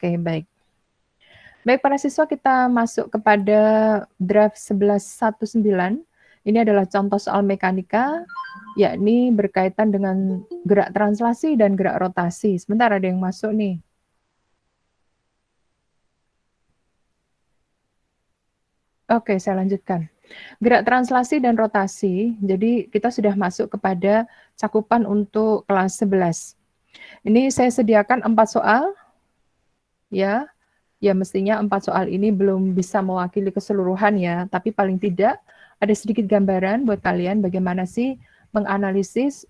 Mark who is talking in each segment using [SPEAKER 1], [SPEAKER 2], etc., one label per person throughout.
[SPEAKER 1] Oke, baik. Baik para siswa, kita masuk kepada draft 1119. Ini adalah contoh soal mekanika, yakni berkaitan dengan gerak translasi dan gerak rotasi. Sebentar, ada yang masuk nih. Oke, saya lanjutkan. Gerak translasi dan rotasi, jadi kita sudah masuk kepada cakupan untuk kelas 11. Ini saya sediakan 4 soal, ya. Ya mestinya 4 soal ini belum bisa mewakili keseluruhan ya, tapi paling tidak ada sedikit gambaran buat kalian bagaimana sih menganalisis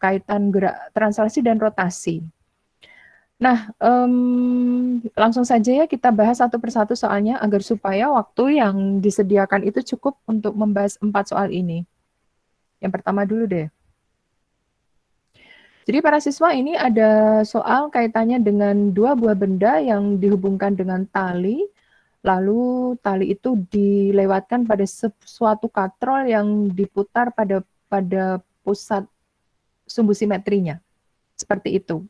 [SPEAKER 1] kaitan gerak translasi dan rotasi. Nah, langsung saja ya kita bahas satu persatu soalnya agar supaya waktu yang disediakan itu cukup untuk membahas 4 soal ini. Yang pertama dulu deh. Jadi para siswa, ini ada soal kaitannya dengan 2 buah benda yang dihubungkan dengan tali, lalu tali itu dilewatkan pada suatu katrol yang diputar pada pusat sumbu simetrinya, seperti itu.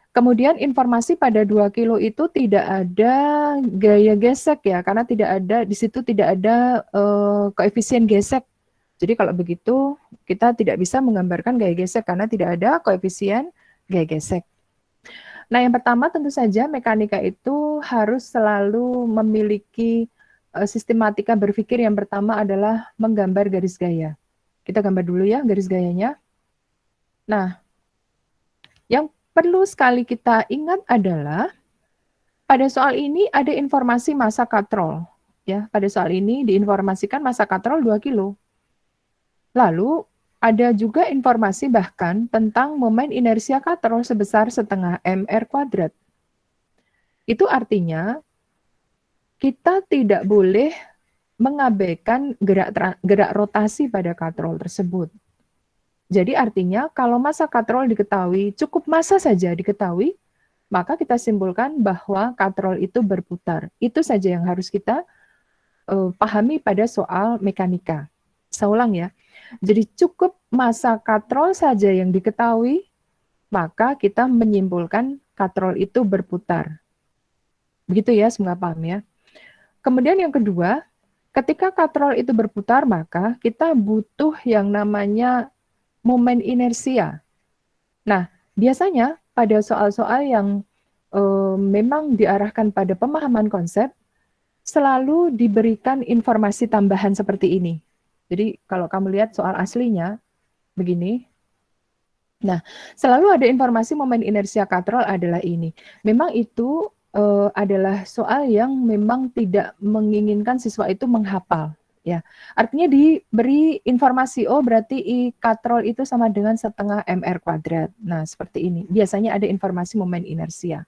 [SPEAKER 1] Kemudian informasi pada 2 kilo itu tidak ada gaya gesek ya, karena di situ tidak ada koefisien gesek. Jadi kalau begitu kita tidak bisa menggambarkan gaya gesek karena tidak ada koefisien gaya gesek. Nah, yang pertama tentu saja mekanika itu harus selalu memiliki sistematika berpikir. Yang pertama adalah menggambar garis gaya. Kita gambar dulu ya garis gayanya. Nah, yang perlu sekali kita ingat adalah pada soal ini ada informasi massa katrol. Ya, pada soal ini diinformasikan massa katrol 2 kilo. Lalu ada juga informasi bahkan tentang momen inersia katrol sebesar setengah mr kuadrat. Itu artinya kita tidak boleh mengabaikan gerak rotasi pada katrol tersebut. Jadi artinya kalau massa katrol diketahui, cukup massa saja diketahui, maka kita simpulkan bahwa katrol itu berputar. Itu saja yang harus kita pahami pada soal mekanika. Saya ulang ya. Jadi cukup massa katrol saja yang diketahui, maka kita menyimpulkan katrol itu berputar. Begitu ya, semoga paham ya. Kemudian yang kedua, ketika katrol itu berputar, maka kita butuh yang namanya momen inersia. Nah, biasanya pada soal-soal yang memang diarahkan pada pemahaman konsep, selalu diberikan informasi tambahan seperti ini. Jadi kalau kamu lihat soal aslinya, begini. Nah, selalu ada informasi momen inersia katrol adalah ini. Memang itu adalah soal yang memang tidak menginginkan siswa itu menghafal. Ya, artinya diberi informasi, oh berarti I katrol itu sama dengan setengah mr kuadrat. Nah, seperti ini. Biasanya ada informasi momen inersia.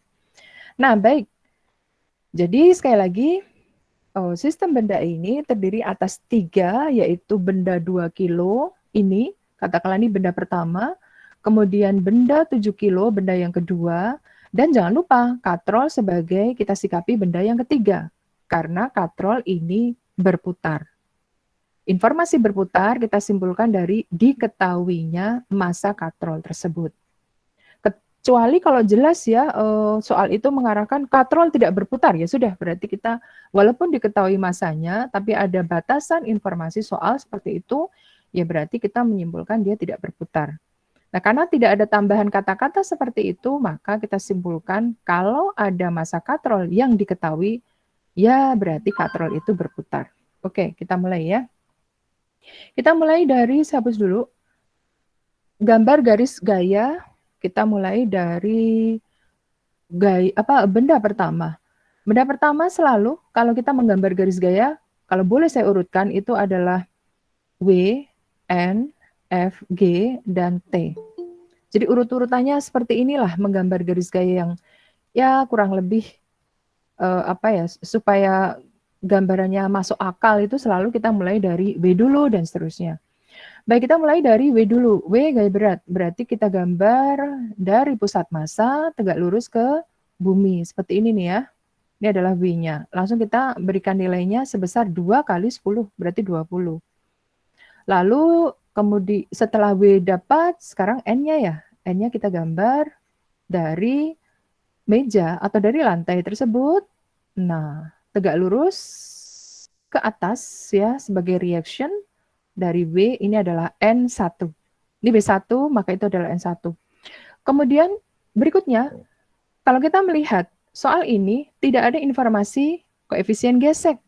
[SPEAKER 1] Nah, baik. Jadi sekali lagi, sistem benda ini terdiri atas 3, yaitu benda 2 kilo ini, katakanlah ini benda pertama, kemudian benda 7 kilo, benda yang kedua, dan jangan lupa katrol sebagai kita sikapi benda yang ketiga, karena katrol ini berputar. Informasi berputar kita simpulkan dari diketahuinya massa katrol tersebut. Kecuali kalau jelas ya soal itu mengarahkan katrol tidak berputar, ya sudah berarti kita walaupun diketahui massanya tapi ada batasan informasi soal seperti itu, ya berarti kita menyimpulkan dia tidak berputar. Nah, karena tidak ada tambahan kata-kata seperti itu, maka kita simpulkan kalau ada massa katrol yang diketahui, ya berarti katrol itu berputar. Oke, kita mulai ya. Kita mulai dari hapus dulu. Gambar garis gaya, kita mulai dari benda pertama. Benda pertama selalu kalau kita menggambar garis gaya, kalau boleh saya urutkan itu adalah W, N, F, G, dan T. Jadi urut-urutannya seperti inilah menggambar garis gaya yang ya kurang lebih supaya gambarannya masuk akal itu selalu kita mulai dari W dulu dan seterusnya. Baik, kita mulai dari W dulu. W gaya berat, berarti kita gambar dari pusat massa tegak lurus ke bumi. Seperti ini nih ya. Ini adalah W-nya. Langsung kita berikan nilainya sebesar 2 kali 10, berarti 20. Lalu kemudian setelah W dapat, sekarang N-nya ya. N-nya kita gambar dari meja atau dari lantai tersebut. Nah, tegak lurus ke atas ya sebagai reaction dari W ini adalah N1. Ini B1, maka itu adalah N1. Kemudian berikutnya, kalau kita melihat soal ini tidak ada informasi koefisien gesek.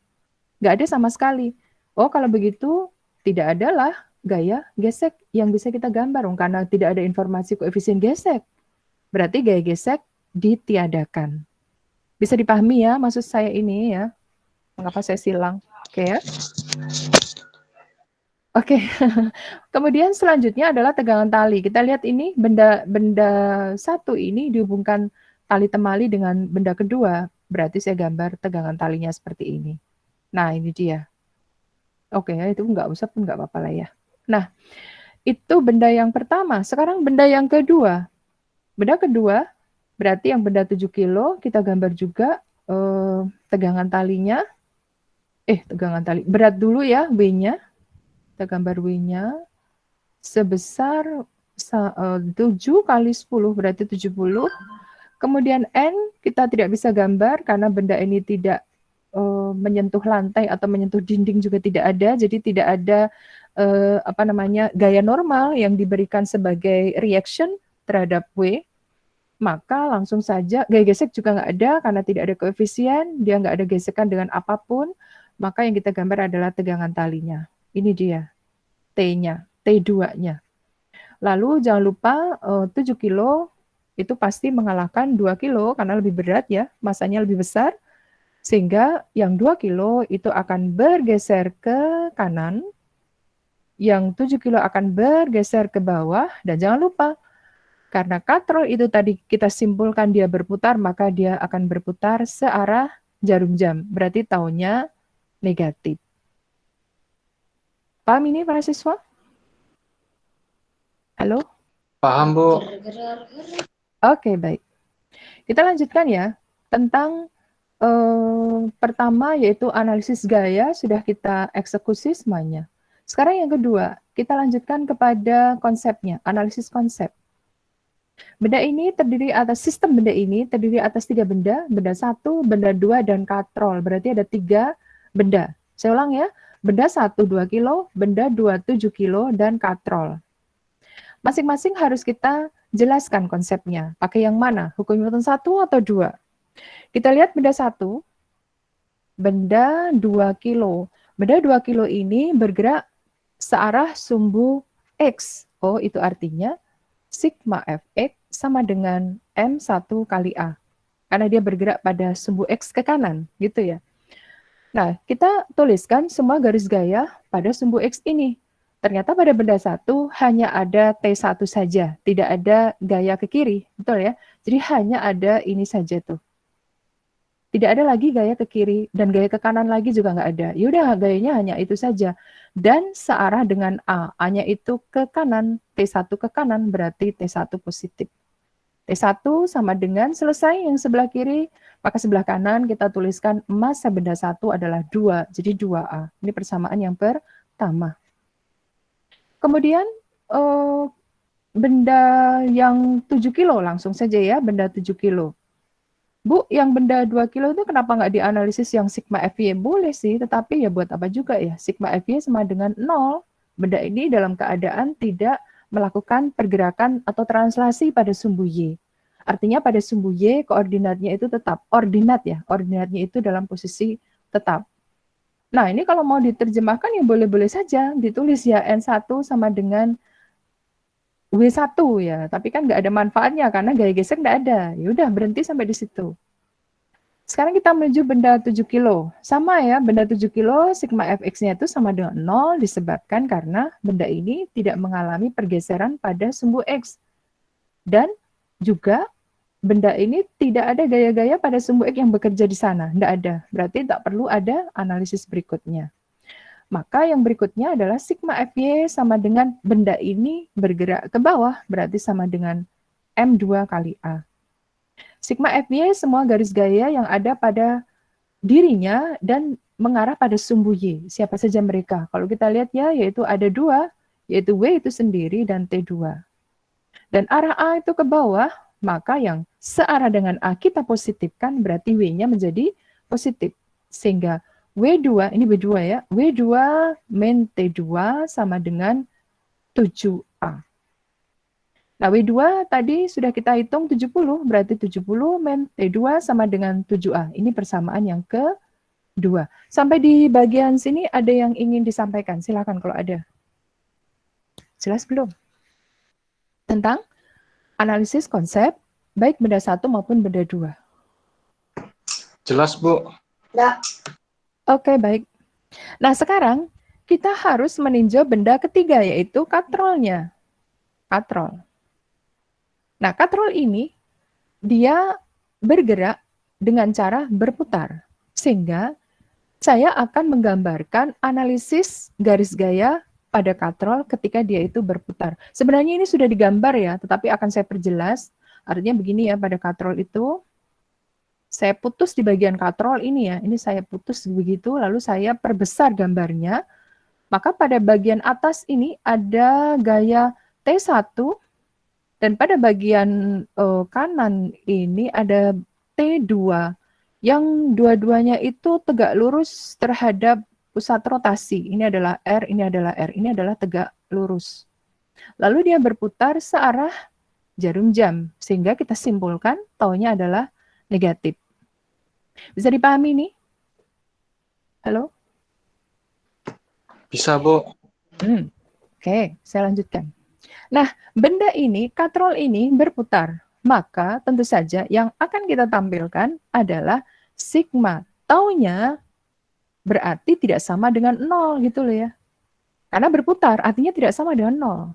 [SPEAKER 1] Nggak ada sama sekali. Oh, kalau begitu tidak adalah gaya gesek yang bisa kita gambar. Karena tidak ada informasi koefisien gesek. Berarti gaya gesek ditiadakan. Bisa dipahami ya maksud saya ini ya. Mengapa saya silang. Oke ya. Oke. Kemudian selanjutnya adalah tegangan tali. Kita lihat ini benda satu ini dihubungkan tali temali dengan benda kedua. Berarti saya gambar tegangan talinya seperti ini. Nah, ini dia. Oke, itu nggak usah pun nggak apa-apa lah ya. Nah, itu benda yang pertama. Sekarang benda yang kedua. Benda kedua, berarti yang benda 7 kilo, kita gambar juga tegangan talinya. Tegangan tali. Berat dulu ya, W-nya. Kita gambar W-nya sebesar 7 kali 10 berarti 70. Kemudian N kita tidak bisa gambar karena benda ini tidak menyentuh lantai atau menyentuh dinding juga tidak ada. Jadi tidak ada gaya normal yang diberikan sebagai reaction terhadap W. Maka langsung saja gaya gesek juga nggak ada karena tidak ada koefisien, dia nggak ada gesekan dengan apapun. Maka yang kita gambar adalah tegangan talinya. Ini dia, T-nya, T2-nya. Lalu jangan lupa 7 kilo itu pasti mengalahkan 2 kilo karena lebih berat ya, masanya lebih besar. Sehingga yang 2 kilo itu akan bergeser ke kanan, yang 7 kilo akan bergeser ke bawah, dan jangan lupa, karena katrol itu tadi kita simpulkan dia berputar, maka dia akan berputar searah jarum jam. Berarti tahunnya negatif. Paham ini para siswa? Halo?
[SPEAKER 2] Paham, Bu.
[SPEAKER 1] Oke, baik. Kita lanjutkan ya, tentang pertama yaitu analisis gaya, sudah kita eksekusi semuanya. Sekarang yang kedua, kita lanjutkan kepada konsepnya, analisis konsep. Benda ini terdiri atas, sistem benda ini terdiri atas 3 benda, benda 1, benda 2, dan katrol. Berarti ada 3 benda. Saya ulang ya, benda 1 2 kilo, benda 2 7 kilo, dan katrol. Masing-masing harus kita jelaskan konsepnya. Pakai yang mana? Hukum Newton 1 atau 2? Kita lihat benda 1, benda 2 kilo. Benda 2 kilo ini bergerak searah sumbu X. Oh, itu artinya sigma Fx sama dengan M1 kali A. Karena dia bergerak pada sumbu X ke kanan, gitu ya. Nah, kita tuliskan semua garis gaya pada sumbu X ini. Ternyata pada benda 1 hanya ada T1 saja, tidak ada gaya ke kiri, betul ya? Jadi hanya ada ini saja tuh. Tidak ada lagi gaya ke kiri, dan gaya ke kanan lagi juga nggak ada. Yaudah, gayanya hanya itu saja. Dan searah dengan A. A-nya itu ke kanan, T1 ke kanan, berarti T1 positif. T1 sama dengan selesai yang sebelah kiri, maka sebelah kanan kita tuliskan massa benda 1 adalah 2, jadi 2A. Ini persamaan yang pertama. Kemudian benda yang 7 kilo, langsung saja ya, benda 7 kilo. Bu, yang benda 2 kilo itu kenapa nggak dianalisis yang sigma FY? Boleh sih, tetapi ya buat apa juga ya? Sigma FY sama dengan 0. Benda ini dalam keadaan tidak melakukan pergerakan atau translasi pada sumbu Y. Artinya pada sumbu Y koordinatnya itu tetap. Ordinat ya, ordinatnya itu dalam posisi tetap. Nah, ini kalau mau diterjemahkan ya boleh-boleh saja. Ditulis ya N1 sama dengan W1 ya. Tapi kan nggak ada manfaatnya karena gaya gesek nggak ada. Ya udah berhenti sampai di situ. Sekarang kita menuju benda 7 kilo. Sama ya, benda 7 kilo sigma Fx-nya itu sama dengan 0 disebabkan karena benda ini tidak mengalami pergeseran pada sumbu X. Dan juga benda ini tidak ada gaya-gaya pada sumbu X yang bekerja di sana. Tidak ada. Berarti tak perlu ada analisis berikutnya. Maka yang berikutnya adalah sigma Fy sama dengan benda ini bergerak ke bawah. Berarti sama dengan M2 kali A. Sigma Fy semua garis gaya yang ada pada dirinya dan mengarah pada sumbu Y. Siapa saja mereka? Kalau kita lihat ya, yaitu ada 2, yaitu W itu sendiri dan T2. Dan arah A itu ke bawah, maka yang searah dengan A kita positifkan, berarti W-nya menjadi positif. Sehingga W2, ini W2 ya, W2 min T2 sama dengan 7A. Nah, W2 tadi sudah kita hitung 70, berarti 70 min T2 sama dengan 7A. Ini persamaan yang kedua. Sampai di bagian sini ada yang ingin disampaikan, silakan kalau ada. Jelas belum? Tentang analisis konsep, baik benda satu maupun benda dua.
[SPEAKER 2] Jelas, Bu.
[SPEAKER 3] Ya.
[SPEAKER 1] Oke, baik. Nah, sekarang kita harus meninjau benda ketiga, yaitu katrolnya. Katrol. Nah, katrol ini, dia bergerak dengan cara berputar. Sehingga saya akan menggambarkan analisis garis gaya pada katrol ketika dia itu berputar. Sebenarnya ini sudah digambar ya, tetapi akan saya perjelas. Artinya begini ya, pada katrol itu, saya putus di bagian katrol ini ya, ini saya putus begitu, lalu saya perbesar gambarnya. Maka pada bagian atas ini ada gaya T1, dan pada bagian kanan ini ada T2, yang dua-duanya itu tegak lurus terhadap pusat rotasi. Ini adalah R, ini adalah R, ini adalah tegak lurus. Lalu dia berputar searah jarum jam, sehingga kita simpulkan taunya adalah negatif. Bisa dipahami nih? Halo?
[SPEAKER 2] Bisa, Bu.
[SPEAKER 1] Oke, saya lanjutkan. Nah, benda ini, katrol ini berputar. Maka tentu saja yang akan kita tampilkan adalah sigma. Taunya berarti tidak sama dengan 0 gitu loh ya. Karena berputar, artinya tidak sama dengan 0.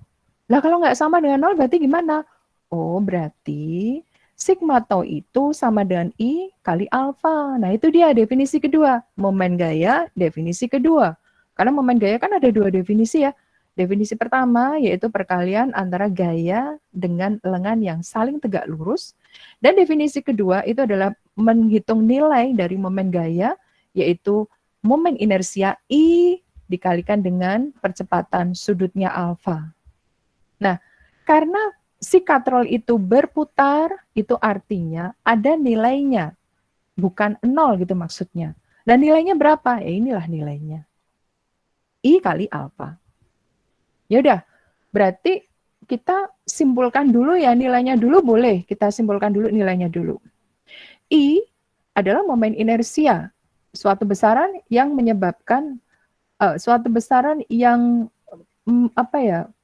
[SPEAKER 1] Lah kalau nggak sama dengan 0 berarti gimana? Oh, berarti sigma tau itu sama dengan I kali alfa. Nah, itu dia definisi kedua. Momen gaya, definisi kedua. Karena momen gaya kan ada dua definisi ya. Definisi pertama yaitu perkalian antara gaya dengan lengan yang saling tegak lurus. Dan definisi kedua itu adalah menghitung nilai dari momen gaya, yaitu momen inersia I dikalikan dengan percepatan sudutnya alfa. Nah, karena si katrol itu berputar, itu artinya ada nilainya. Bukan 0 gitu maksudnya. Dan nilainya berapa? Ya inilah nilainya. I kali alfa. Ya udah, berarti kita simpulkan dulu ya nilainya dulu, boleh kita simpulkan dulu nilainya dulu. I adalah momen inersia, suatu besaran yang menyebabkan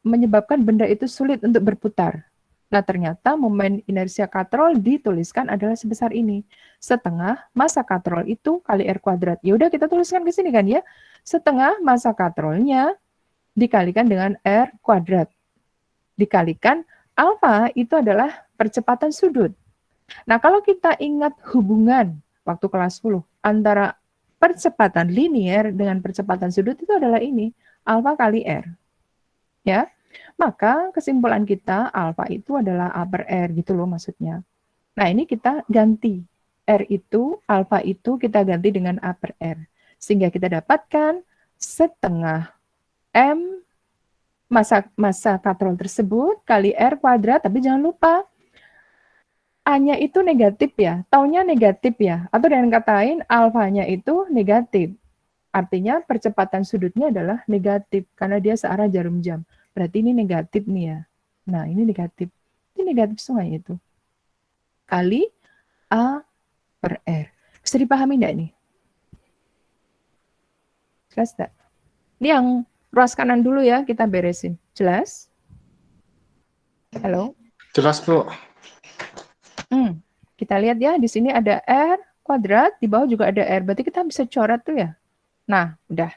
[SPEAKER 1] menyebabkan benda itu sulit untuk berputar. Nah, ternyata momen inersia katrol dituliskan adalah sebesar ini. Setengah massa katrol itu kali R kuadrat. Ya udah kita tuliskan ke sini kan ya. Setengah massa katrolnya dikalikan dengan R kuadrat. Dikalikan alfa itu adalah percepatan sudut. Nah, kalau kita ingat hubungan waktu kelas 10 antara percepatan linier dengan percepatan sudut itu adalah ini, alfa kali R. Ya. Maka kesimpulan kita alfa itu adalah A per R gitu loh maksudnya. Nah, ini kita ganti. R itu, alfa itu kita ganti dengan A per R. Sehingga kita dapatkan setengah M massa katrol tersebut kali R kuadrat, tapi jangan lupa A-nya itu negatif ya, taunya negatif ya, atau dengan kata lain alfanya itu negatif. Artinya percepatan sudutnya adalah negatif karena dia searah jarum jam. Berarti ini negatif nih ya. Nah, ini negatif. Ini negatif sungai itu. Kali A per R. Bisa dipahami enggak nih? Jelas enggak? Ini yang ruas kanan dulu ya, kita beresin. Jelas? Halo?
[SPEAKER 2] Jelas, Bu.
[SPEAKER 1] Kita lihat ya, di sini ada R kuadrat, di bawah juga ada R. Berarti kita bisa coret tuh ya. Nah, udah.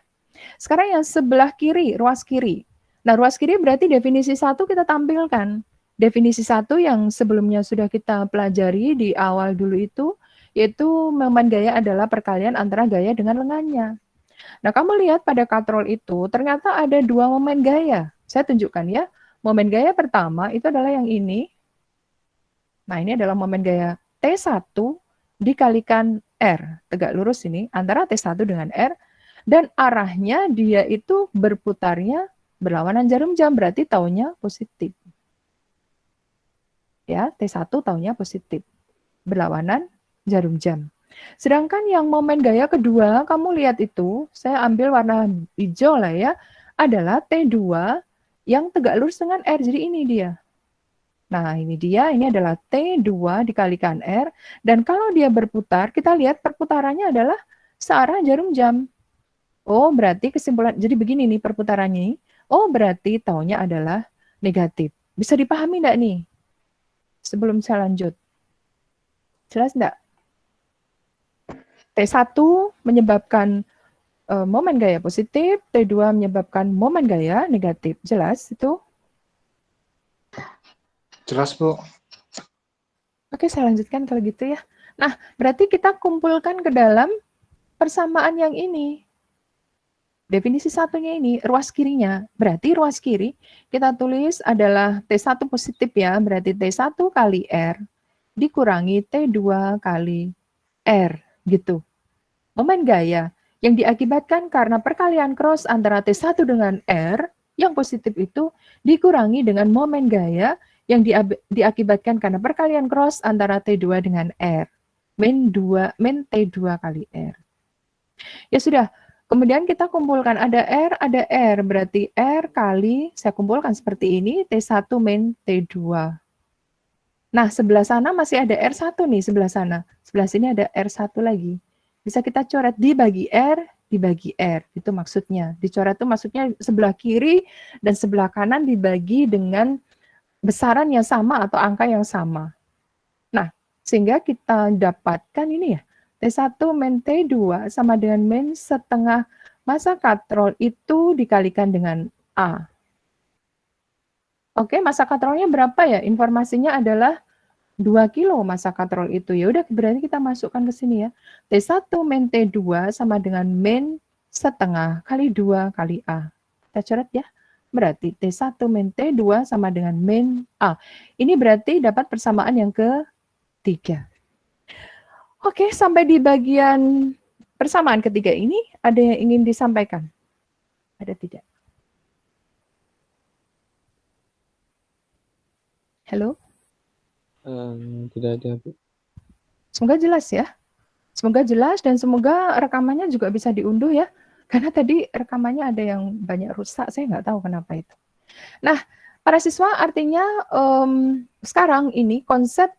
[SPEAKER 1] Sekarang yang sebelah kiri, ruas kiri. Nah, ruas kiri berarti definisi 1 kita tampilkan. Definisi 1 yang sebelumnya sudah kita pelajari di awal dulu itu, yaitu momen gaya adalah perkalian antara gaya dengan lengannya. Nah, kamu lihat pada katrol itu, ternyata ada dua momen gaya. Saya tunjukkan ya. Momen gaya pertama itu adalah yang ini. Nah, ini adalah momen gaya T1 dikalikan R. Tegak lurus ini, antara T1 dengan R. Dan arahnya dia itu berputarnya berlawanan jarum jam, berarti taunya positif. Ya, T1 taunya positif. Berlawanan jarum jam. Sedangkan yang momen gaya kedua, kamu lihat itu, saya ambil warna hijau lah ya, adalah T2 yang tegak lurus dengan R. Jadi ini dia. Nah, ini dia, ini adalah T2 dikalikan R, dan kalau dia berputar, kita lihat perputarannya adalah searah jarum jam. Oh, berarti kesimpulan, jadi begini nih perputarannya. Oh, berarti taunya adalah negatif. Bisa dipahami enggak nih? Sebelum saya lanjut. Jelas enggak? T1 menyebabkan momen gaya positif, T2 menyebabkan momen gaya negatif. Jelas itu?
[SPEAKER 2] Jelas, Bu.
[SPEAKER 1] Oke, saya lanjutkan kalau gitu ya. Nah, berarti kita kumpulkan ke dalam persamaan yang ini. Definisi satunya ini, ruas kirinya. Berarti ruas kiri kita tulis adalah T1 positif ya, berarti T1 kali R dikurangi T2 kali R, gitu. Momen gaya yang diakibatkan karena perkalian cross antara T1 dengan R, yang positif itu dikurangi dengan momen gaya yang diakibatkan karena perkalian cross antara T2 dengan R. Min T2 kali R. Ya sudah, kemudian kita kumpulkan ada R, berarti R kali, saya kumpulkan seperti ini, T1 min T2. Nah, sebelah sana masih ada R1 nih, sebelah sana. Sebelah sini ada R1 lagi. Bisa kita coret dibagi R, itu maksudnya. Dicoret itu maksudnya sebelah kiri dan sebelah kanan dibagi dengan besaran yang sama atau angka yang sama. Nah, sehingga kita dapatkan ini ya, T1 min T2 sama dengan min setengah massa katrol itu dikalikan dengan A. Oke, massa katrolnya berapa ya? Informasinya adalah 2 kilo massa katrol itu. Ya udah, berarti kita masukkan ke sini ya. T1 min T2 sama dengan min setengah kali 2 kali A. Kita coret ya. Berarti T1 min T2 sama dengan min A. Ini berarti dapat persamaan yang ketiga. Oke, sampai di bagian persamaan ketiga ini, ada yang ingin disampaikan? Ada tidak? Halo?
[SPEAKER 3] Tidak ada, Bu.
[SPEAKER 1] Semoga jelas ya. Semoga jelas dan semoga rekamannya juga bisa diunduh ya. Karena tadi rekamannya ada yang banyak rusak, saya nggak tahu kenapa itu. Nah, para siswa artinya sekarang ini konsep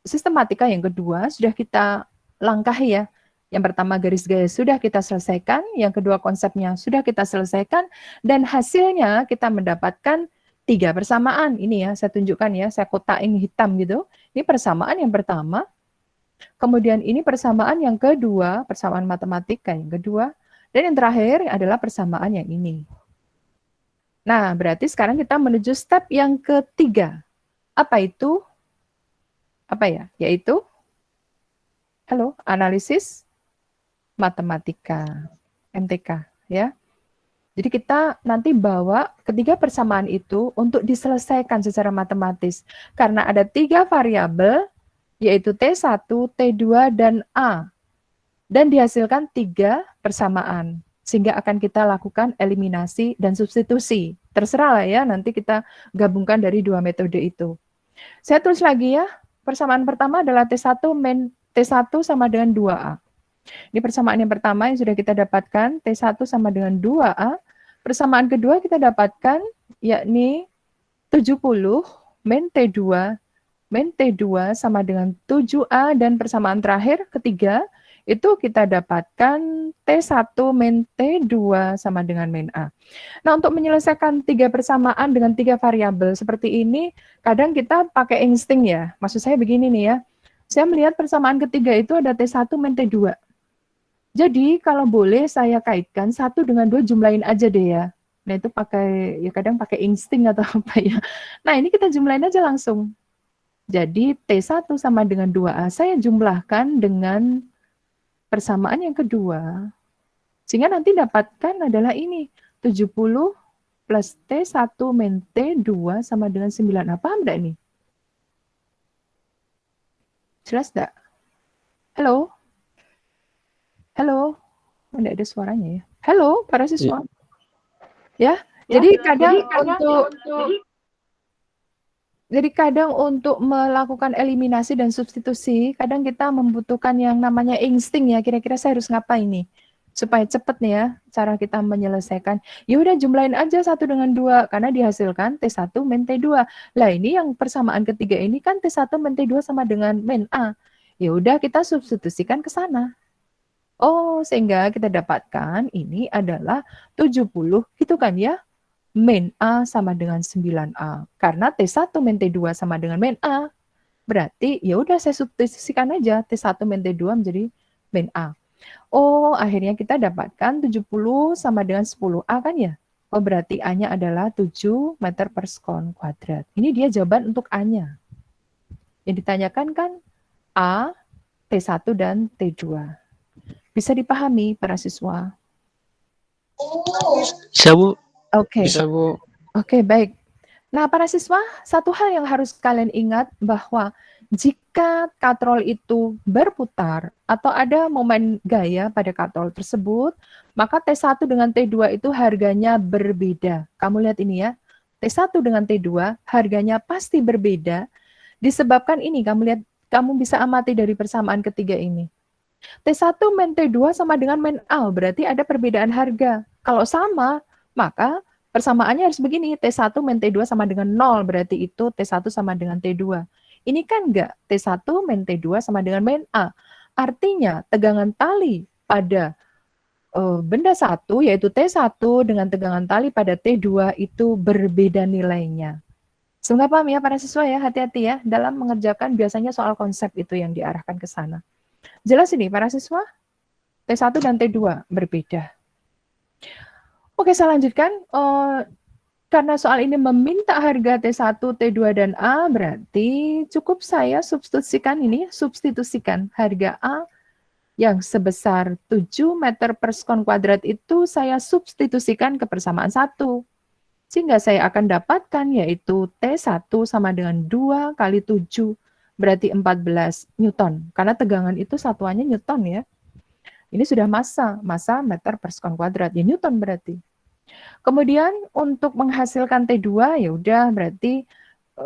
[SPEAKER 1] sistematika yang kedua sudah kita langkahi ya. Yang pertama garis gaya sudah kita selesaikan, yang kedua konsepnya sudah kita selesaikan, dan hasilnya kita mendapatkan 3 persamaan. Ini ya, saya tunjukkan ya, saya kotakin hitam gitu. Ini persamaan yang pertama, kemudian ini persamaan yang kedua, persamaan matematika yang kedua, dan yang terakhir adalah persamaan yang ini. Nah, berarti sekarang kita menuju step yang ketiga. Apa itu? Apa ya? Yaitu, halo, analisis matematika, MTK, ya. Jadi kita nanti bawa ketiga persamaan itu untuk diselesaikan secara matematis. Karena ada 3 variabel, yaitu T1, T2, dan A. Dan dihasilkan 3 persamaan. Sehingga akan kita lakukan eliminasi dan substitusi. Terserah lah ya, nanti kita gabungkan dari 2 metode itu. Saya tulis lagi ya, persamaan pertama adalah T1 min T1 sama dengan 2A. Ini persamaan yang pertama yang sudah kita dapatkan, T1 sama dengan 2A. Persamaan kedua kita dapatkan, yakni 70 min T2 sama dengan 7A, dan persamaan terakhir ketiga, itu kita dapatkan T1 min T2 sama dengan min A. Nah, untuk menyelesaikan 3 persamaan dengan 3 variabel seperti ini, kadang kita pakai insting ya. Maksud saya begini nih ya, saya melihat persamaan ketiga itu ada T1 min T2. Jadi kalau boleh saya kaitkan 1 dengan 2 jumlahin aja deh ya. Nah itu pakai, ya kadang pakai insting atau apa ya. Nah ini kita jumlahin aja langsung. Jadi T1 sama dengan 2A saya jumlahkan dengan persamaan yang kedua. Sehingga nanti dapatkan adalah ini. 70 plus T1 min T2 sama dengan 9A. Paham enggak ini? Jelas enggak? Halo? Halo? Enggak ada suaranya ya. Halo, para siswa. Ya, jadi kadang untuk Jadi kadang untuk melakukan eliminasi dan substitusi, kadang kita membutuhkan yang namanya insting ya, kira-kira saya harus ngapain nih? Supaya cepet nih ya, cara kita menyelesaikan. Ya udah jumlahin aja 1 dengan 2, karena dihasilkan T1 min T2. Lah ini yang persamaan ketiga ini kan T1 min T2 sama dengan min A. Ya udah kita substitusikan ke sana. Oh, sehingga kita dapatkan ini adalah 70, gitu kan ya? Min A sama dengan 9A. Karena T1 min T2 sama dengan min A. Berarti ya udah saya substitusikan aja T1 min T2 menjadi min A. Oh, akhirnya kita dapatkan 70 sama dengan 10A kan ya? Oh, berarti A-nya adalah 7 meter per sekon kuadrat. Ini dia jawaban untuk A-nya. Yang ditanyakan kan A, T1 dan T2. Bisa dipahami para siswa?
[SPEAKER 3] Bisa, Bu.
[SPEAKER 1] Oke.
[SPEAKER 2] Bisa, Bu.
[SPEAKER 1] Oke, baik. Nah, para siswa, satu hal yang harus kalian ingat bahwa jika katrol itu berputar atau ada momen gaya pada katrol tersebut, maka T1 dengan T2 itu harganya berbeda. Kamu lihat ini ya, T1 dengan T2 harganya pasti berbeda disebabkan ini, kamu lihat, kamu bisa amati dari persamaan ketiga ini. T1 min T2 sama dengan min A, berarti ada perbedaan harga. Kalau sama, maka persamaannya harus begini, T1 min T2 sama dengan 0, berarti itu T1 sama dengan T2. Ini kan enggak, T1 min T2 sama dengan min A. Artinya, tegangan tali pada benda satu, yaitu T1 dengan tegangan tali pada T2 itu berbeda nilainya. Semoga paham ya para siswa ya, hati-hati ya dalam mengerjakan biasanya soal konsep itu yang diarahkan ke sana. Jelas ini para siswa? T1 dan T2 berbeda. Oke, saya lanjutkan. Karena soal ini meminta harga T1, T2, dan A, berarti cukup saya substitusikan harga A yang sebesar 7 meter per sekon kuadrat itu saya substitusikan ke persamaan 1. Sehingga saya akan dapatkan yaitu T1 sama dengan 2 kali 7, berarti 14 Newton. Karena tegangan itu satuannya Newton ya. Ini sudah massa meter per sekon kuadrat, ya Newton berarti. Kemudian untuk menghasilkan T2 ya udah berarti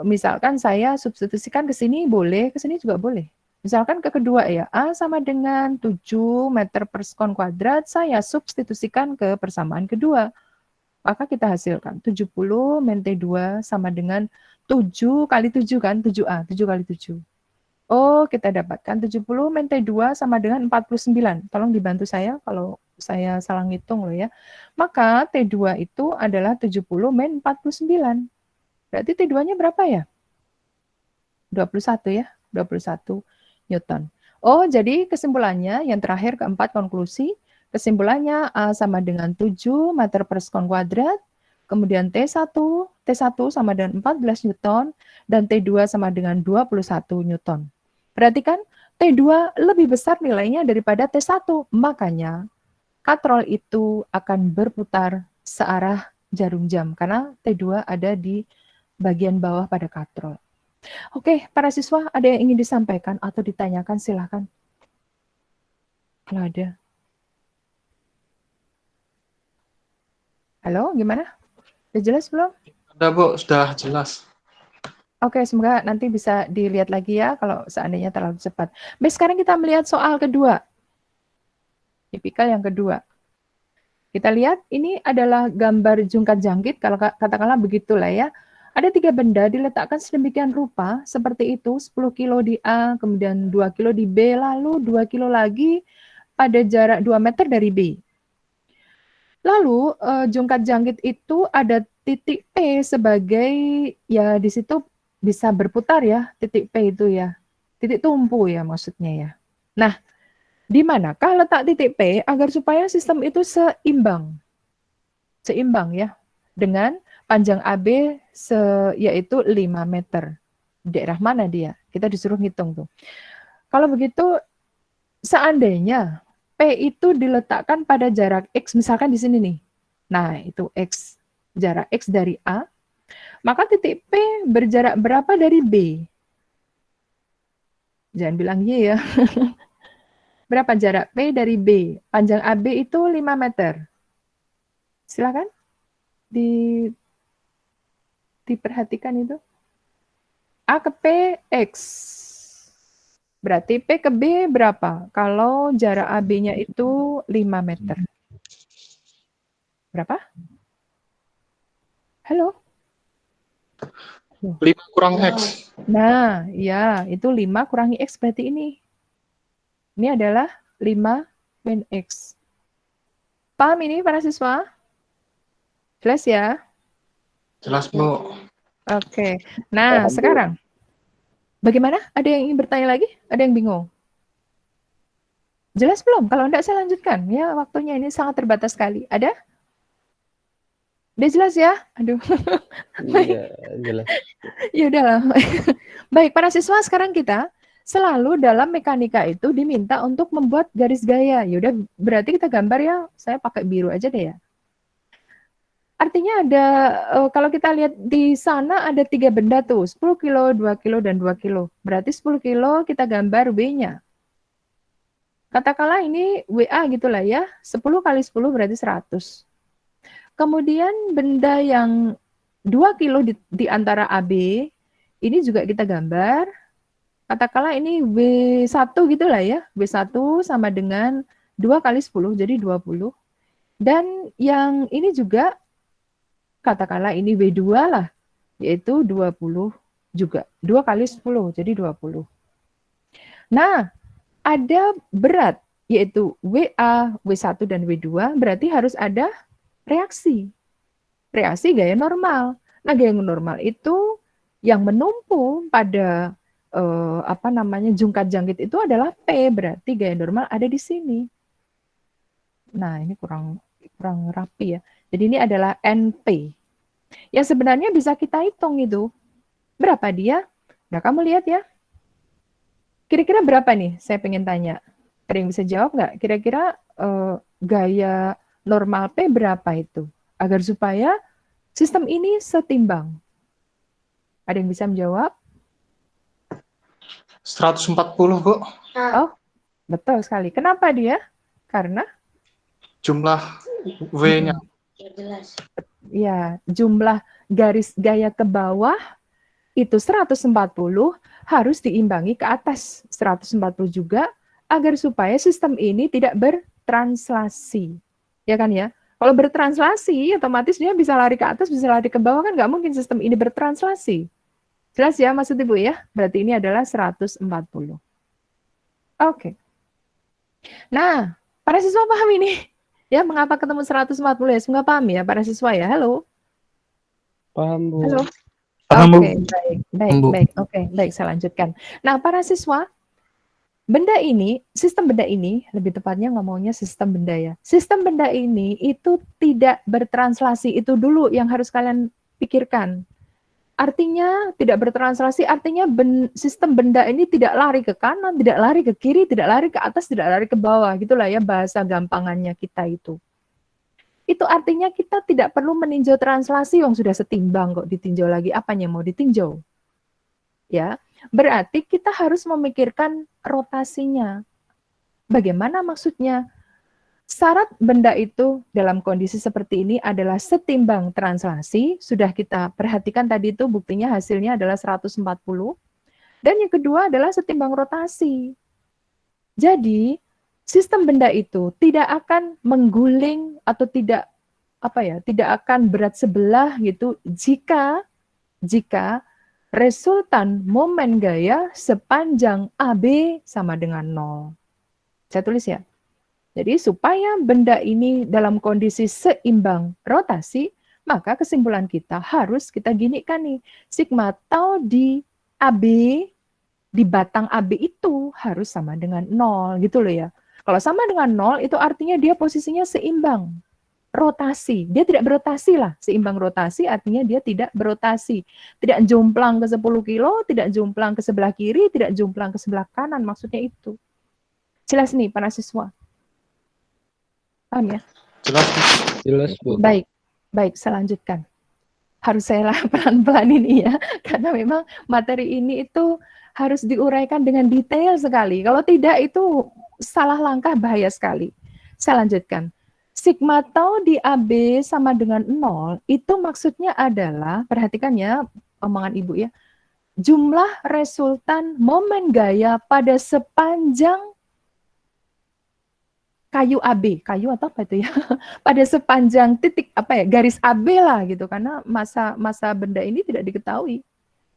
[SPEAKER 1] misalkan saya substitusikan ke sini boleh, ke sini juga boleh. Misalkan ke kedua ya, A sama dengan 7 meter per sekon kuadrat, saya substitusikan ke persamaan kedua. Maka kita hasilkan 70 min T2 sama dengan 7 kali 7 kan, 7A, 7 kali 7. Oh, kita dapatkan 70 min T2 sama dengan 49. Tolong dibantu saya kalau saya salah ngitung loh ya. Maka T2 itu adalah 70 min 49. Berarti T2-nya berapa ya? 21 ya, 21 Newton. Oh, jadi kesimpulannya yang terakhir keempat konklusi, kesimpulannya A sama dengan 7 meter per sekon kuadrat, kemudian T1 sama dengan 14 Newton, dan T2 sama dengan 21 Newton. Perhatikan, T2 lebih besar nilainya daripada T1, makanya katrol itu akan berputar searah jarum jam, karena T2 ada di bagian bawah pada katrol. Oke, para siswa ada yang ingin disampaikan atau ditanyakan, silahkan. Kalau ada. Halo, gimana? Sudah jelas belum?
[SPEAKER 2] Sudah, Bu. Sudah jelas.
[SPEAKER 1] Oke, semoga nanti bisa dilihat lagi ya kalau seandainya terlalu cepat. Baik, sekarang kita melihat soal kedua. Tipikal yang kedua. Kita lihat ini adalah gambar jungkat jangkit, kalau katakanlah begitulah ya. Ada 3 benda diletakkan sedemikian rupa, seperti itu, 10 kilo di A, kemudian 2 kilo di B, lalu 2 kilo lagi pada jarak 2 meter dari B. Lalu jungkat jangkit itu ada titik P sebagai, ya di situ bisa berputar ya, titik P itu ya. Titik tumpu ya maksudnya ya. Nah, di manakah letak titik P agar supaya sistem itu seimbang? Seimbang ya, dengan panjang AB yaitu 5 meter. Daerah mana dia? Kita disuruh ngitung tuh. Kalau begitu, seandainya P itu diletakkan pada jarak X, misalkan di sini nih. Nah, itu X, jarak X dari A. Maka titik P berjarak berapa dari B? Jangan bilang Y ya. Berapa jarak P dari B? Panjang AB itu 5 meter. Silakan diperhatikan itu. A ke P, X. Berarti P ke B berapa? Kalau jarak AB-nya itu 5 meter. Berapa? Halo?
[SPEAKER 2] 5 kurang X.
[SPEAKER 1] Nah, ya, itu 5 kurangi X berarti ini. Ini adalah 5 min X. Paham ini para siswa? Jelas ya?
[SPEAKER 2] Jelas, Bu.
[SPEAKER 1] Oke. Nah, sekarang. Bagaimana? Ada yang ingin bertanya lagi? Ada yang bingung? Jelas belum? Kalau enggak saya lanjutkan. Ya, waktunya ini sangat terbatas sekali. Ada? Udah jelas ya? Aduh.
[SPEAKER 3] Iya, jelas.
[SPEAKER 1] Ya udahlah. Baik, para siswa, sekarang kita selalu dalam mekanika itu diminta untuk membuat garis gaya. Ya udah, berarti kita gambar ya. Saya pakai biru aja deh ya. Artinya ada, kalau kita lihat di sana ada 3 benda tuh, 10 kilo, 2 kilo, dan 2 kilo. Berarti 10 kilo kita gambar W-nya. Katakanlah ini WA gitulah ya, 10 kali 10 berarti 100. Kemudian benda yang 2 kilo di antara AB, ini juga kita gambar. Katakanlah ini W1 gitulah ya, W1 sama dengan 2 kali 10, jadi 20. Dan yang ini juga, katakanlah ini W2 lah, yaitu 20 juga. 2 kali 10, jadi 20. Nah, ada berat, yaitu WA, W1, dan W2, berarti harus ada reaksi. Reaksi gaya normal. Nah, gaya normal itu yang menumpu pada jungkat jangkit itu adalah P, berarti gaya normal ada di sini. Nah, ini kurang rapi ya. Jadi ini adalah NP. Yang sebenarnya bisa kita hitung itu. Berapa dia? Nah, kamu lihat ya. Kira-kira berapa nih? Saya pengen tanya. Ada yang bisa jawab nggak? Kira-kira gaya normal P berapa itu? Agar supaya sistem ini setimbang. Ada yang bisa menjawab?
[SPEAKER 2] 140, Bu.
[SPEAKER 1] Oh, betul sekali. Kenapa dia? Karena
[SPEAKER 2] Jumlah W-nya.
[SPEAKER 1] ya, jumlah garis gaya ke bawah itu 140 harus diimbangi ke atas 140 juga agar supaya sistem ini tidak bertranslasi. Ya kan ya? Kalau bertranslasi, otomatis dia bisa lari ke atas, bisa lari ke bawah, kan nggak mungkin sistem ini bertranslasi. Jelas ya maksud Ibu ya? Berarti ini adalah 140. Oke. Nah, para siswa paham ini? Ya, mengapa ketemu 140 ya? Semoga paham ya para siswa ya. Halo.
[SPEAKER 3] Paham, Bu.
[SPEAKER 1] Halo.
[SPEAKER 2] Paham, Bu.
[SPEAKER 1] Oke, baik. Oke, baik, saya lanjutkan. Nah, para siswa, sistem benda ini, lebih tepatnya ngomongnya sistem benda ya. Sistem benda ini itu tidak bertranslasi, itu dulu yang harus kalian pikirkan. Artinya tidak bertranslasi, artinya sistem benda ini tidak lari ke kanan, tidak lari ke kiri, tidak lari ke atas, tidak lari ke bawah. Gitulah ya bahasa gampangannya kita itu. Itu artinya kita tidak perlu meninjau translasi yang sudah setimbang kok ditinjau lagi. Apanya mau ditinjau? Ya, berarti kita harus memikirkan rotasinya. Bagaimana maksudnya? Syarat benda itu dalam kondisi seperti ini adalah setimbang translasi. Sudah kita perhatikan tadi itu buktinya hasilnya adalah 140. Dan yang kedua adalah setimbang rotasi. Jadi, sistem benda itu tidak akan mengguling atau tidak akan berat sebelah gitu jika resultan momen gaya sepanjang AB sama dengan 0. Saya tulis ya. Jadi supaya benda ini dalam kondisi seimbang rotasi, maka kesimpulan kita harus kita ginikan nih. Sigma tau di AB, di batang AB itu harus sama dengan 0 gitu loh ya. Kalau sama dengan 0 itu artinya dia posisinya seimbang. Rotasi, dia tidak berotasi lah. Seimbang rotasi artinya dia tidak berotasi. Tidak jomplang ke 10 kilo, tidak jomplang ke sebelah kiri, tidak jomplang ke sebelah kanan. Maksudnya itu. Jelas nih para siswa. Paham ya?
[SPEAKER 3] Jelas, Bu.
[SPEAKER 1] Baik, saya lanjutkan. Harus saya pelan-pelan ini ya, karena memang materi ini itu harus diuraikan dengan detail sekali. Kalau tidak itu salah langkah bahaya sekali. Saya lanjutkan. Sigma tau di AB sama dengan 0, itu maksudnya adalah, perhatikan ya omongan Ibu ya, jumlah resultan momen gaya pada sepanjang kayu AB, kayu atau apa itu ya? Pada sepanjang titik apa ya, garis AB lah gitu, karena masa benda ini tidak diketahui.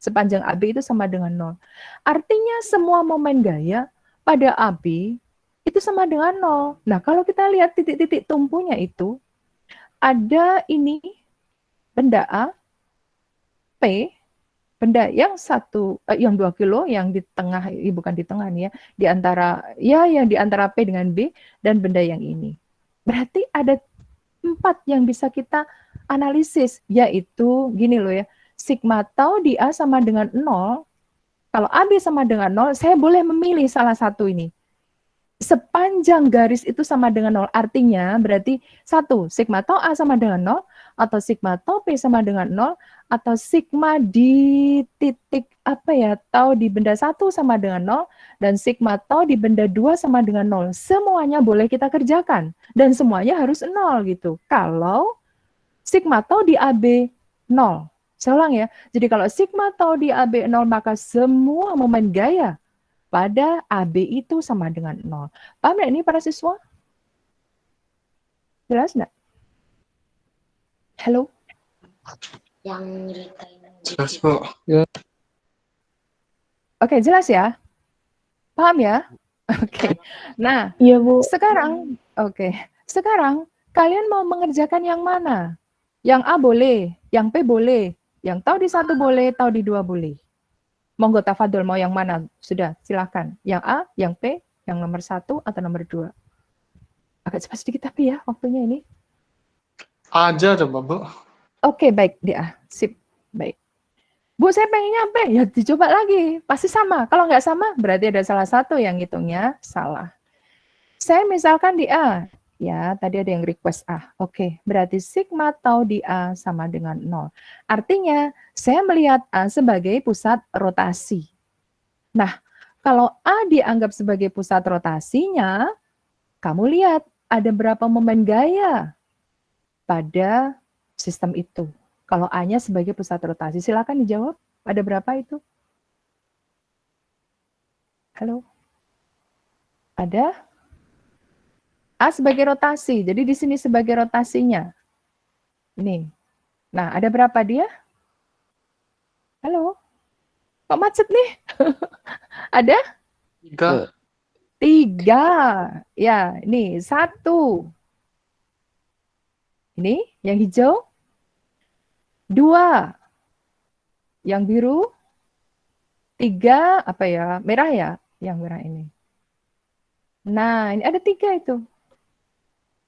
[SPEAKER 1] Sepanjang AB itu sama dengan 0. Artinya semua momen gaya pada AB itu sama dengan 0. Nah, kalau kita lihat titik-titik tumpunya itu, ada ini benda A, P, benda yang yang 2 kilo, yang di tengah, bukan di tengah nih ya, di antara, ya yang di antara P dengan B, dan benda yang ini. Berarti ada 4 yang bisa kita analisis, yaitu gini loh ya, sigma tau di A sama dengan 0, kalau AB sama dengan 0, saya boleh memilih salah satu ini. Sepanjang garis itu sama dengan 0, artinya berarti 1, sigma tau A sama dengan 0, atau sigma tau P sama dengan 0, atau sigma di titik apa ya, tau di benda 1 sama dengan 0, dan sigma tau di benda 2 sama dengan 0. Semuanya boleh kita kerjakan, dan semuanya harus 0 gitu. Kalau sigma tau di AB 0. Saya ulang ya, jadi kalau sigma tau di AB 0, maka semua momen gaya pada AB itu sama dengan 0. Paham nggak ini para siswa? Jelas nggak? Halo?
[SPEAKER 4] Yang nyeritain
[SPEAKER 2] Jelas, Bu.
[SPEAKER 1] Oke, jelas ya? Paham ya? Oke. Nah,
[SPEAKER 4] Iya, Bu.
[SPEAKER 1] sekarang, sekarang kalian mau mengerjakan yang mana? Yang A boleh, yang P boleh, yang tau di 1 boleh, tau di 2 boleh. Monggo tafadhol, mau yang mana? Sudah, silakan. Yang A, yang P, yang nomor 1 atau nomor 2. Agak cepat sedikit tapi ya waktunya ini.
[SPEAKER 2] Aja coba, Bu.
[SPEAKER 1] Oke, baik, dia. Sip, baik. Bu, saya pengennya apa? Ya dicoba lagi. Pasti sama. Kalau nggak sama, berarti ada salah satu yang hitungnya salah. Saya misalkan di A. Ya, tadi ada yang request A. Oke, berarti sigma tau di A sama dengan 0. Artinya, saya melihat A sebagai pusat rotasi. Nah, kalau A dianggap sebagai pusat rotasinya, kamu lihat ada berapa momen gaya pada sistem itu. Kalau A-nya sebagai pusat rotasi, silakan dijawab. Ada berapa itu? Halo? Ada? A sebagai rotasi, jadi di sini sebagai rotasinya. Ini. Nah, ada berapa dia? Halo? Kok macet nih? Ada?
[SPEAKER 2] 3.
[SPEAKER 1] 3. Ya, ini 1. Ini yang hijau. 2. Yang biru. 3, apa ya? Merah ya? Yang merah ini. Nah, ini ada 3 itu.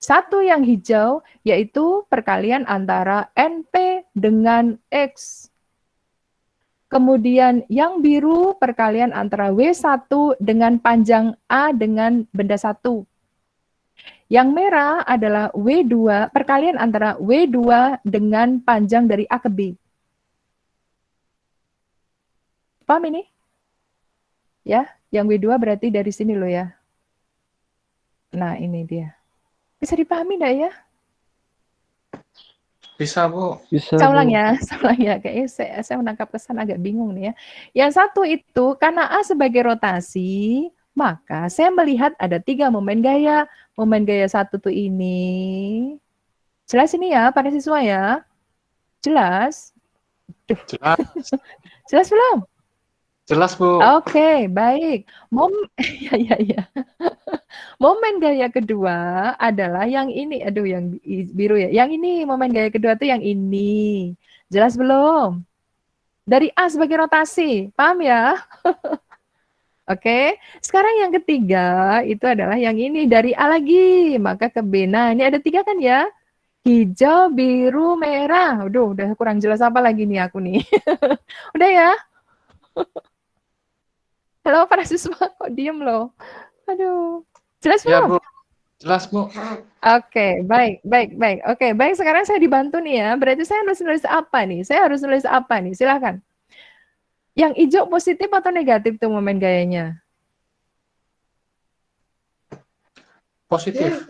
[SPEAKER 1] 1 yang hijau, yaitu perkalian antara NP dengan X. Kemudian yang biru perkalian antara W1 dengan panjang A dengan benda 1. Yang merah adalah W2, perkalian antara W2 dengan panjang dari A ke B. Paham ini? Ya, yang W2 berarti dari sini loh ya. Nah, ini dia. Bisa dipahami enggak ya?
[SPEAKER 2] Bisa, Bu.
[SPEAKER 3] Bisa,
[SPEAKER 1] Saya ulang
[SPEAKER 3] Bu.
[SPEAKER 1] ya, saya ulang ya. Kayaknya saya menangkap kesan agak bingung nih ya. Yang satu itu, karena A sebagai rotasi, maka saya melihat ada 3 momen gaya. Momen gaya 1 tuh ini. Jelas ini ya, para siswa ya? Jelas?
[SPEAKER 2] Jelas.
[SPEAKER 1] Jelas belum?
[SPEAKER 2] Jelas, Bu.
[SPEAKER 1] Oke, baik. Ya. Momen gaya kedua adalah yang ini. Aduh, yang biru ya. Yang ini, momen gaya kedua tuh yang ini. Jelas belum? Dari A sebagai rotasi. Paham ya? Oke. Sekarang yang ketiga itu adalah yang ini. Dari A lagi, maka ke B. Nah, ini ada 3 kan ya? Hijau, biru, merah. Aduh, udah kurang jelas apa lagi nih aku nih. Udah ya? Halo para siswa, kok diem loh? Aduh, jelas
[SPEAKER 2] Ya,
[SPEAKER 1] belum?
[SPEAKER 2] Bu. Jelas, Bu.
[SPEAKER 1] Oke, baik. Oke, baik. Sekarang saya dibantu nih ya. Berarti saya harus nulis apa nih? Saya harus nulis apa nih? Silakan. Yang hijau positif atau negatif tuh momen gayanya?
[SPEAKER 2] Positif.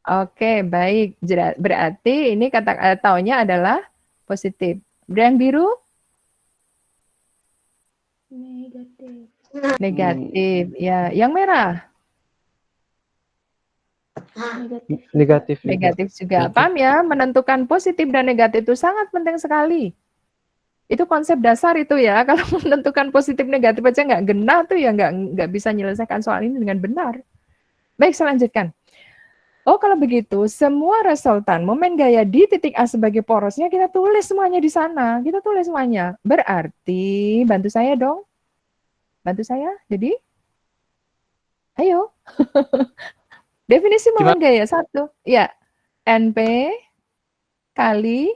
[SPEAKER 1] Oke, baik. Berarti ini kata taunya adalah positif. Yang biru? Negatif. Ya, yang merah.
[SPEAKER 3] Negatif juga.
[SPEAKER 1] Negatif juga.
[SPEAKER 2] Negatif.
[SPEAKER 1] Paham ya? Menentukan positif dan negatif itu sangat penting sekali. Itu konsep dasar itu ya. Kalau menentukan positif negatif aja nggak genah tuh ya nggak bisa menyelesaikan soal ini dengan benar. Baik, saya lanjutkan. Oh, kalau begitu, semua resultan momen gaya di titik A sebagai porosnya kita tulis semuanya di sana. Kita tulis semuanya. Berarti, bantu saya dong. Bantu saya. Jadi, ayo. Definisi momen gaya. 1. Ya, NP kali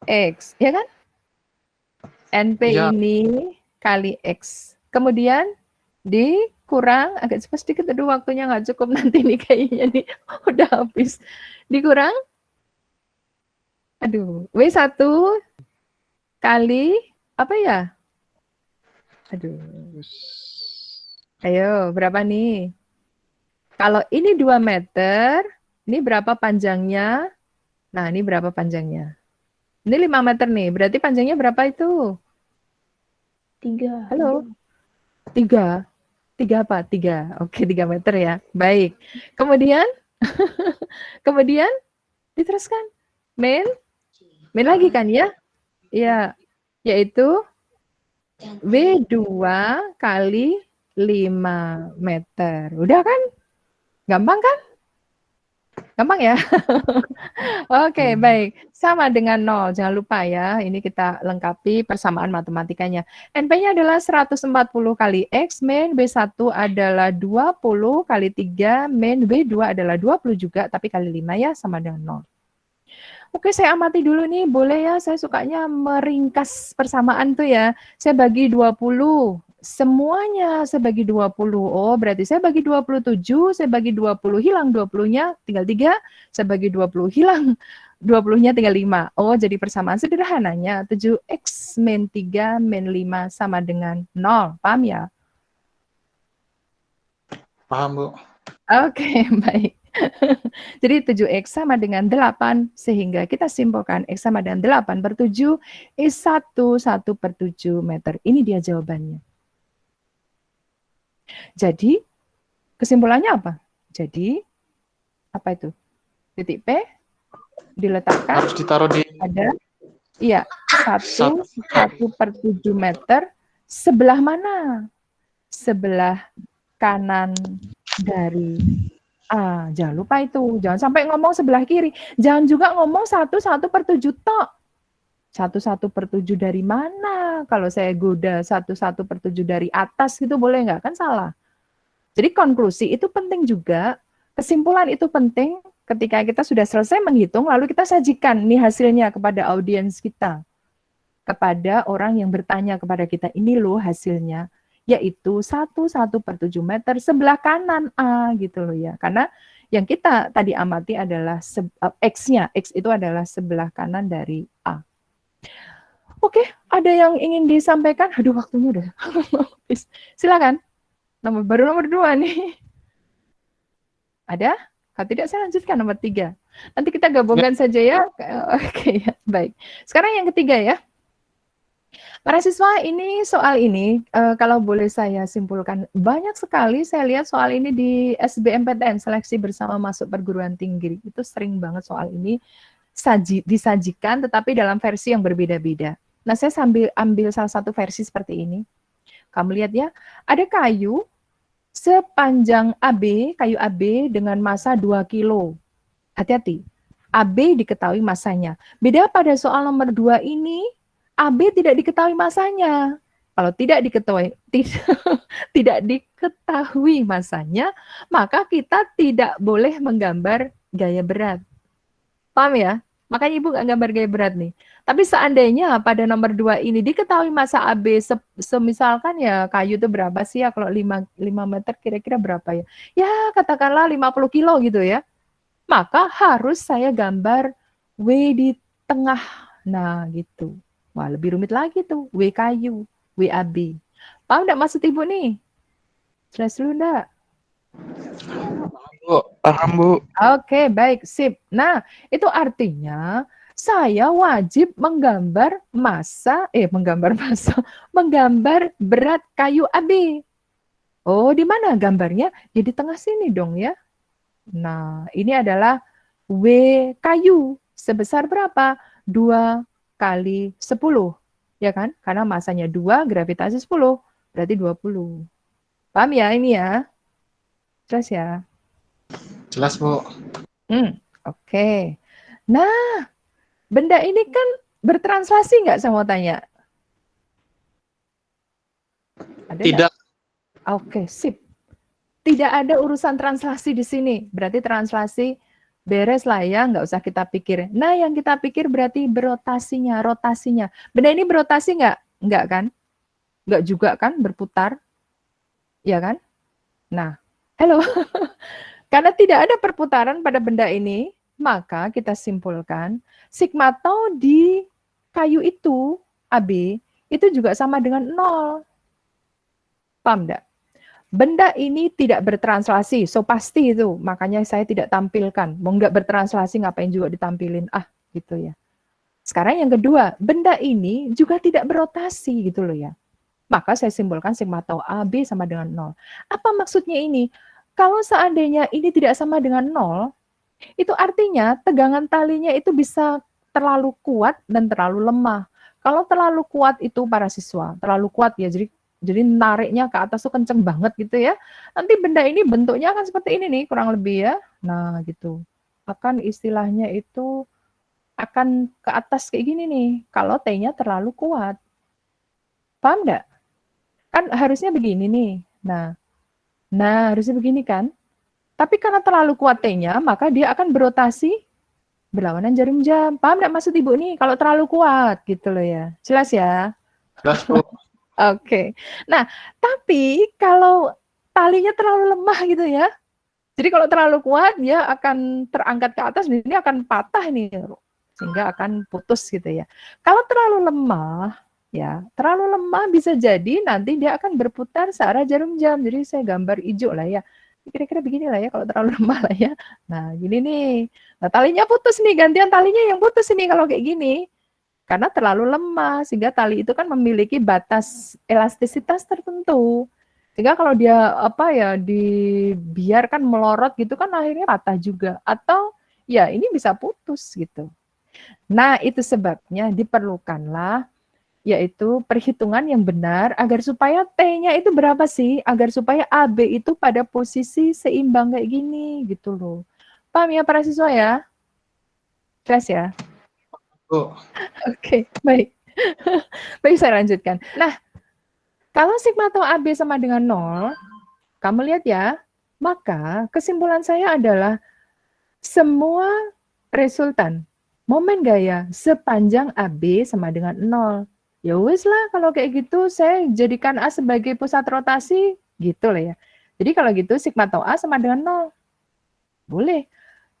[SPEAKER 1] X. Ya kan? NP
[SPEAKER 2] Ya.
[SPEAKER 1] ini kali X. Kemudian, dikurang, agak cepat sedikit, aduh waktunya nggak cukup nanti nih kayaknya nih. Udah habis. Dikurang, aduh, W1 kali, apa ya? Aduh. Ayo, berapa nih? Kalau ini 2 meter, ini berapa panjangnya? Nah, ini berapa panjangnya? Ini 5 meter nih, berarti panjangnya berapa itu?
[SPEAKER 4] 3.
[SPEAKER 1] Halo? 3. 3 apa? 3. Oke, 3 meter ya. Baik. Kemudian, kemudian diteruskan. Main lagi kan ya? Ya, yaitu W2 kali 5 meter. Udah kan? Gampang kan? Gampang ya? Oke, baik. Sama dengan 0. Jangan lupa ya, ini kita lengkapi persamaan matematikanya. NP-nya adalah 140 kali X, min B1 adalah 20 kali 3, min B2 adalah 20 juga, tapi kali 5 ya, sama dengan 0. Oke, saya amati dulu nih, boleh ya, saya sukanya meringkas persamaan tuh ya. Saya bagi 20, semuanya saya bagi 20. Oh, berarti saya bagi 27, saya bagi 20, hilang 20-nya, tinggal 3. Saya bagi 20, hilang 20-nya, tinggal 5. Oh, jadi persamaan sederhananya, 7X min 3 min 5 sama dengan 0. Paham ya?
[SPEAKER 2] Paham, Bu.
[SPEAKER 1] Oke, baik. Jadi 7X sama dengan 8, sehingga kita simpulkan X sama dengan 8/7 is 1/7 meter. Ini dia jawabannya. Jadi, kesimpulannya apa? Jadi, apa itu? Titik P diletakkan
[SPEAKER 2] Harus ditaruh di
[SPEAKER 1] pada, iya, 1/7 meter. Sebelah mana? Sebelah kanan dari jangan lupa itu. Jangan sampai ngomong sebelah kiri. Jangan juga ngomong 1/7 tok. 1/7 dari mana? Kalau saya goda 1/7 dari atas gitu boleh nggak? Kan salah. Jadi konklusi itu penting juga. Kesimpulan itu penting ketika kita sudah selesai menghitung, lalu kita sajikan nih hasilnya kepada audiens kita. Kepada orang yang bertanya kepada kita, ini loh hasilnya. Yaitu 1/7 meter sebelah kanan A gitu loh ya. Karena yang kita tadi amati adalah X-nya. X itu adalah sebelah kanan dari A. Oke, ada yang ingin disampaikan? Aduh, waktunya udah habis. Silakan. Baru nomor 2 nih. Ada? Kalau tidak saya lanjutkan nomor 3. Nanti kita gabungkan saja ya. Oke, ya, baik. Sekarang yang ketiga ya. Para siswa, ini soal ini, kalau boleh saya simpulkan, banyak sekali saya lihat soal ini di SBMPTN, seleksi bersama masuk perguruan tinggi. Itu sering banget soal ini disajikan, tetapi dalam versi yang berbeda-beda. Nah, saya sambil ambil salah satu versi seperti ini. Kamu lihat ya, ada kayu sepanjang AB, kayu AB dengan massa 2 kilo. Hati-hati, AB diketahui massanya. Beda pada soal nomor 2 ini, AB tidak diketahui masanya. Kalau tidak diketahui masanya, maka kita tidak boleh menggambar gaya berat. Paham ya? Makanya Ibu nggak gambar gaya berat nih. Tapi seandainya pada nomor 2 ini diketahui massa AB, semisalkan ya kayu itu berapa sih ya, kalau 5 meter kira-kira berapa ya? Ya katakanlah 50 kilo gitu ya. Maka harus saya gambar W di tengah. Nah gitu. Wah, lebih rumit lagi tuh. W kayu, WAB. Paham enggak maksud Ibu nih? Jelas dulu enggak?
[SPEAKER 3] Bu, paham Bu.
[SPEAKER 1] Oke, baik, sip. Nah, itu artinya saya wajib menggambar menggambar berat kayu AB. Oh, di mana gambarnya? Ya di tengah sini dong ya. Nah, ini adalah W kayu sebesar berapa? 2 kali 10. Ya kan? Karena masanya 2, gravitasi 10. Berarti 20. Paham ya ini ya? Jelas ya?
[SPEAKER 2] Jelas, Bu.
[SPEAKER 1] Oke. Nah, benda ini kan bertranslasi nggak, saya mau tanya? Ada nggak?
[SPEAKER 2] Tidak.
[SPEAKER 1] Oke, sip. Tidak ada urusan translasi di sini. Berarti translasi beres lah ya, nggak usah kita pikir. Nah, yang kita pikir berarti rotasinya. Benda ini berotasi nggak? Nggak kan? Nggak juga kan, berputar. Ya kan? Nah, halo. Karena tidak ada perputaran pada benda ini, maka kita simpulkan sigma tau di kayu itu, AB, itu juga sama dengan 0. Paham enggak? Benda ini tidak bertranslasi, so pasti itu. Makanya saya tidak tampilkan. Mau nggak bertranslasi, ngapain juga ditampilin. Gitu ya. Sekarang yang kedua, benda ini juga tidak berotasi gitu loh ya. Maka saya simbolkan sigma tau AB sama dengan 0. Apa maksudnya ini? Kalau seandainya ini tidak sama dengan 0, itu artinya tegangan talinya itu bisa terlalu kuat dan terlalu lemah. Kalau terlalu kuat itu para siswa, terlalu kuat ya, jadi nariknya ke atas tuh kenceng banget gitu ya. Nanti benda ini bentuknya akan seperti ini nih, kurang lebih ya. Nah gitu. Akan istilahnya itu akan ke atas kayak gini nih, kalau T-nya terlalu kuat. Paham nggak? Kan harusnya begini nih. Nah harusnya begini kan. Tapi karena terlalu kuat T-nya, maka dia akan berotasi berlawanan jarum jam. Paham nggak maksud Ibu nih? Kalau terlalu kuat gitu loh ya. Jelas ya?
[SPEAKER 2] Jelas, Bu.
[SPEAKER 1] Oke. Nah, tapi kalau talinya terlalu lemah gitu ya. Jadi kalau terlalu kuat dia akan terangkat ke atas, ini akan patah nih. Sehingga akan putus gitu ya. Kalau terlalu lemah, ya, terlalu lemah bisa jadi nanti dia akan berputar searah jarum jam. Jadi saya gambar hijau lah ya. Kira-kira begini lah ya kalau terlalu lemah lah ya. Nah, gini nih. Nah, talinya putus nih, gantian talinya yang putus nih kalau kayak gini. Karena terlalu lemah, sehingga tali itu kan memiliki batas elastisitas tertentu. Sehingga kalau dia dibiarkan melorot gitu kan akhirnya patah juga. Atau ya ini bisa putus gitu. Nah, itu sebabnya diperlukanlah yaitu perhitungan yang benar agar supaya T-nya itu berapa sih? Agar supaya AB itu pada posisi seimbang kayak gini gitu loh. Paham ya para siswa ya? Jelas ya?
[SPEAKER 2] Bu.
[SPEAKER 1] Oke, baik. Baik, saya lanjutkan. Nah, kalau sigma atau AB sama dengan 0, kamu lihat ya, maka kesimpulan saya adalah semua resultan momen gaya sepanjang AB sama dengan 0. Ya wis lah, kalau kayak gitu saya jadikan A sebagai pusat rotasi, gitu lah ya. Jadi kalau gitu sigma tau A sama dengan 0. Boleh.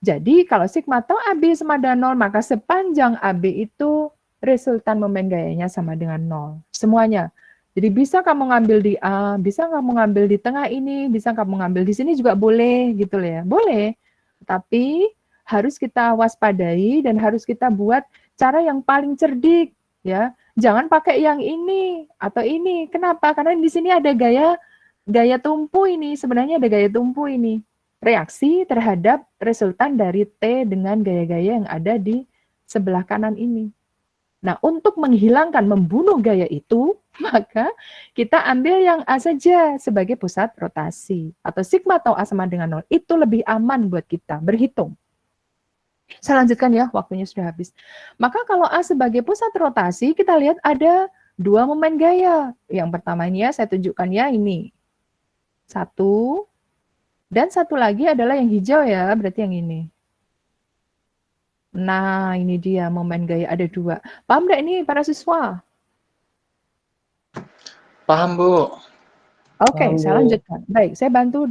[SPEAKER 1] Jadi kalau sigma tau AB sama dengan 0, maka sepanjang AB itu resultan momen gayanya sama dengan 0. Semuanya. Jadi bisa kamu ngambil di A, bisa kamu ngambil di tengah ini, bisa kamu ngambil di sini juga boleh, gitu loh ya. Boleh. Tapi harus kita waspadai dan harus kita buat cara yang paling cerdik, ya. Jangan pakai yang ini atau ini. Kenapa? Karena di sini ada gaya tumpu ini. Sebenarnya ada gaya tumpu ini. Reaksi terhadap resultan dari T dengan gaya-gaya yang ada di sebelah kanan ini. Nah, untuk menghilangkan, membunuh gaya itu, maka kita ambil yang A saja sebagai pusat rotasi. Atau sigma atau A sama dengan 0. Itu lebih aman buat kita, berhitung. Saya lanjutkan ya, waktunya sudah habis. Maka kalau A sebagai pusat rotasi, kita lihat ada 2 momen gaya. Yang pertama ini ya, saya tunjukkan ya ini. 1. Dan satu lagi adalah yang hijau ya, berarti yang ini. Nah, ini dia momen gaya ada 2. Paham nggak ini para siswa?
[SPEAKER 2] Paham, Bu.
[SPEAKER 1] Oke, saya lanjutkan. Baik, saya bantu,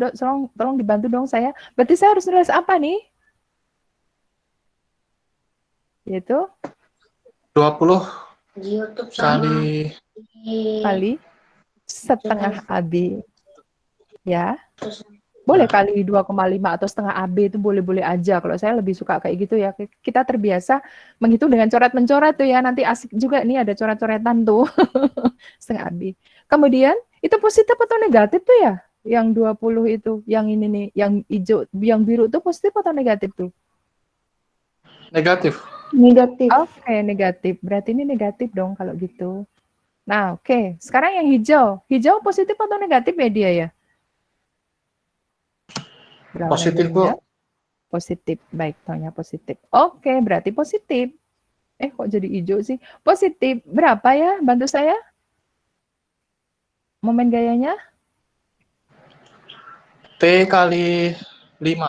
[SPEAKER 1] tolong dibantu dong saya. Berarti saya harus nulis apa nih? Yaitu
[SPEAKER 2] 20
[SPEAKER 4] di YouTube sama
[SPEAKER 2] kali
[SPEAKER 1] setengah AB. Ya. Boleh kali 2,5 atau setengah AB itu boleh-boleh aja. Kalau saya lebih suka kayak gitu ya. Kita terbiasa menghitung dengan coret-mencoret tuh ya. Nanti asik juga nih ada coret-coretan tuh. Setengah AB. Kemudian itu positif atau negatif tuh ya? Yang 20 itu, yang ini nih, yang hijau, yang biru tuh positif atau negatif tuh?
[SPEAKER 2] Negatif.
[SPEAKER 4] Negatif.
[SPEAKER 1] Oke, negatif. Berarti ini negatif dong kalau gitu. Nah, oke. Sekarang yang hijau. Hijau positif atau negatif ya dia ya? Berapa
[SPEAKER 2] Positif,
[SPEAKER 1] yang
[SPEAKER 2] Bu.
[SPEAKER 1] hijau? Positif. Baik, taunya positif. Oke, berarti positif. Kok jadi hijau sih? Positif. Berapa ya? Bantu saya. Momen gayanya?
[SPEAKER 2] T kali 5.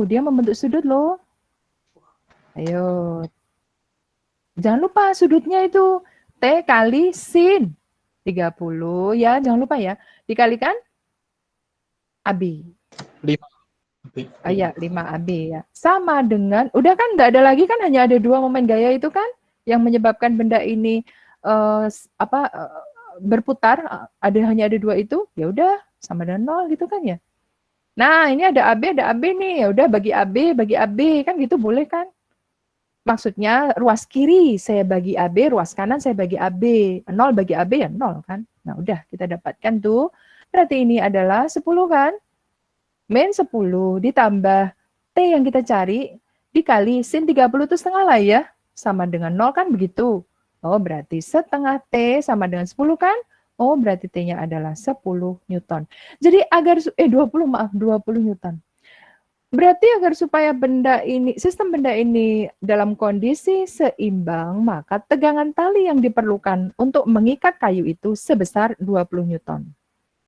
[SPEAKER 1] Dia membentuk sudut loh. Ayo. Jangan lupa sudutnya itu T kali sin 30 ya, jangan lupa ya. Dikalikan AB.
[SPEAKER 2] 5.
[SPEAKER 1] Ya, 5 AB ya. Sama dengan, udah kan nggak ada lagi kan, hanya ada 2 momen gaya itu kan yang menyebabkan benda ini berputar, hanya ada 2 itu, ya udah sama dengan 0 gitu kan ya. Nah, ini ada AB nih. Ya udah bagi AB kan gitu boleh kan? Maksudnya ruas kiri saya bagi AB, ruas kanan saya bagi AB. 0 bagi AB ya 0 kan? Nah, udah kita dapatkan tuh. Berarti ini adalah 10 kan? Min 10 ditambah T yang kita cari dikali sin 30 itu setengah lah ya. Sama dengan 0 kan begitu. Oh, berarti setengah T sama dengan 10 kan? Oh, berarti T-nya adalah 10 Newton. Jadi agar 20 Newton. Berarti agar supaya sistem benda ini dalam kondisi seimbang, maka tegangan tali yang diperlukan untuk mengikat kayu itu sebesar 20 Newton.